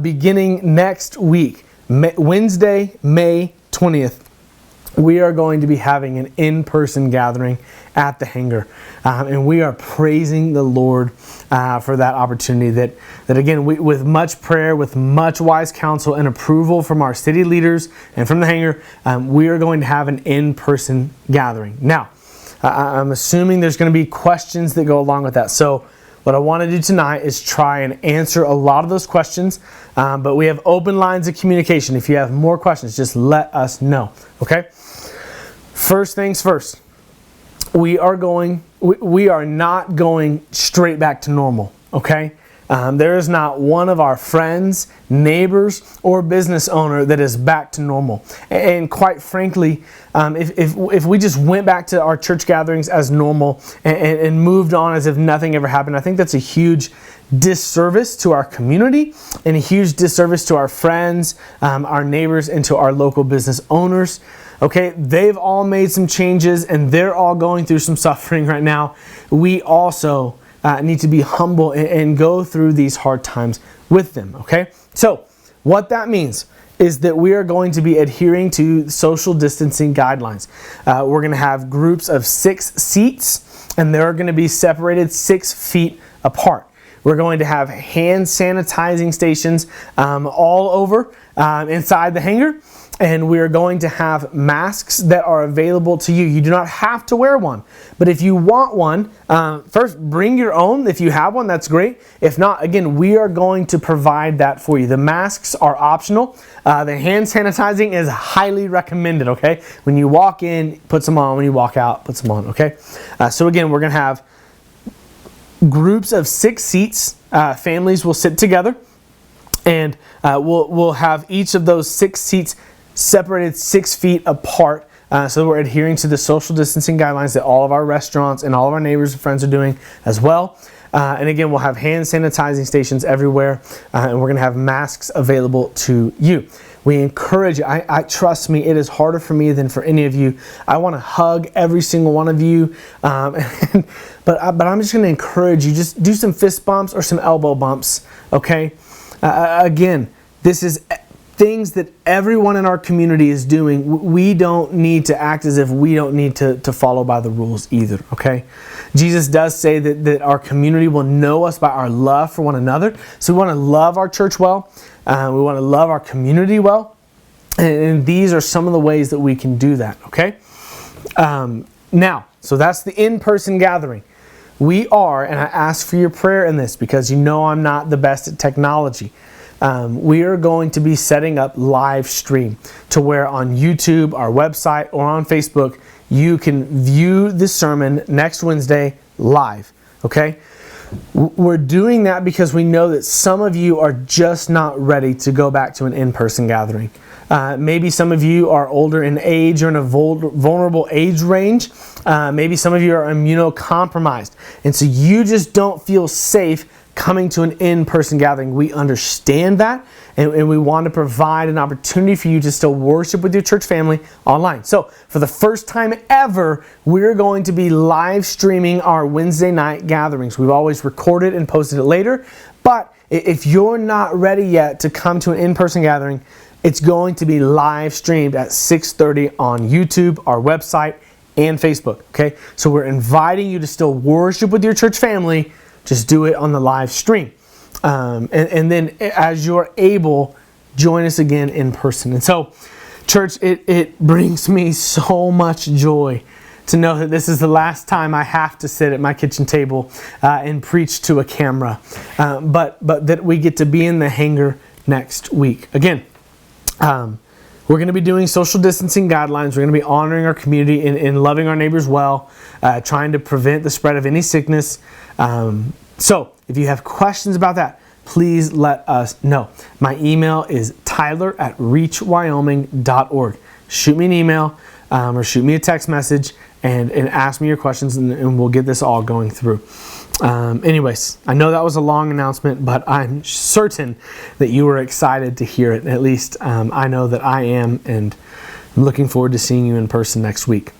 Beginning next week, Wednesday, May 20th, we are going to be having an in-person gathering at the hangar. And we are praising the Lord for that opportunity that again, with much prayer, with much wise counsel and approval from our city leaders and from the hangar, we are going to have an in-person gathering. Now, I'm assuming there's going to be questions that go along with that. So what I want to do tonight is try and answer a lot of those questions, but we have open lines of communication. If you have more questions, just let us know, okay? First things first, we are not going straight back to normal, okay? There is not one of our friends, neighbors, or business owner that is back to normal. And quite frankly, if we just went back to our church gatherings as normal and moved on as if nothing ever happened, I think that's a huge disservice to our community and a huge disservice to our friends, our neighbors, and to our local business owners. Okay, they've all made some changes and they're all going through some suffering right now. We also need to be humble and go through these hard times with them, okay? So, what that means is that we are going to be adhering to social distancing guidelines. We're going to have groups of 6 seats, and they're going to be separated 6 feet apart. We're going to have hand sanitizing stations all over inside the hangar. And we're going to have masks that are available to you. You do not have to wear one. But if you want one, first bring your own. If you have one, that's great. If not, again, we are going to provide that for you. The masks are optional. The hand sanitizing is highly recommended, okay? When you walk in, put some on. When you walk out, put some on, okay? So again, we're going to have groups of 6 seats. Families will sit together. And we'll have each of those 6 seats separated 6 feet apart, so we're adhering to the social distancing guidelines that all of our restaurants and all of our neighbors and friends are doing as well. And again, we'll have hand sanitizing stations everywhere, and we're going to have masks available to you. We encourage you. I trust me, it is harder for me than for any of you. I want to hug every single one of you, but I'm just going to encourage you, just do some fist bumps or some elbow bumps, okay? Again, this is things that everyone in our community is doing. We don't need to act as if we don't need to follow by the rules either, okay? Jesus does say that our community will know us by our love for one another. So we want to love our church well. We want to love our community well. And these are some of the ways that we can do that, okay? Now, so that's the in-person gathering. We are, and I ask for your prayer in this because you know I'm not the best at technology. We are going to be setting up live stream to where on YouTube, our website, or on Facebook, you can view the sermon next Wednesday live, okay? We're doing that because we know that some of you are just not ready to go back to an in-person gathering. Maybe some of you are older in age or in a vulnerable age range. Maybe some of you are immunocompromised. And so you just don't feel safe coming to an in-person gathering. We understand that, and we want to provide an opportunity for you to still worship with your church family online. So for the first time ever, we're going to be live streaming our Wednesday night gatherings. We've always recorded and posted it later, but if you're not ready yet to come to an in-person gathering, it's going to be live streamed at 6:30 on YouTube, our website, and Facebook, okay? So we're inviting you to still worship with your church family. Just do it on the live stream. And then as you're able, join us again in person. And so, church, it brings me so much joy to know that this is the last time I have to sit at my kitchen table and preach to a camera. But that we get to be in the hangar next week. Again, we're going to be doing social distancing guidelines. We're going to be honoring our community and loving our neighbors well, trying to prevent the spread of any sickness. So if you have questions about that, please let us know. My email is tyler@reachwyoming.org. Shoot me an email or shoot me a text message and ask me your questions, and we'll get this all going through. Anyways, I know that was a long announcement, but I'm certain that you were excited to hear it. At least I know that I am, and I'm looking forward to seeing you in person next week.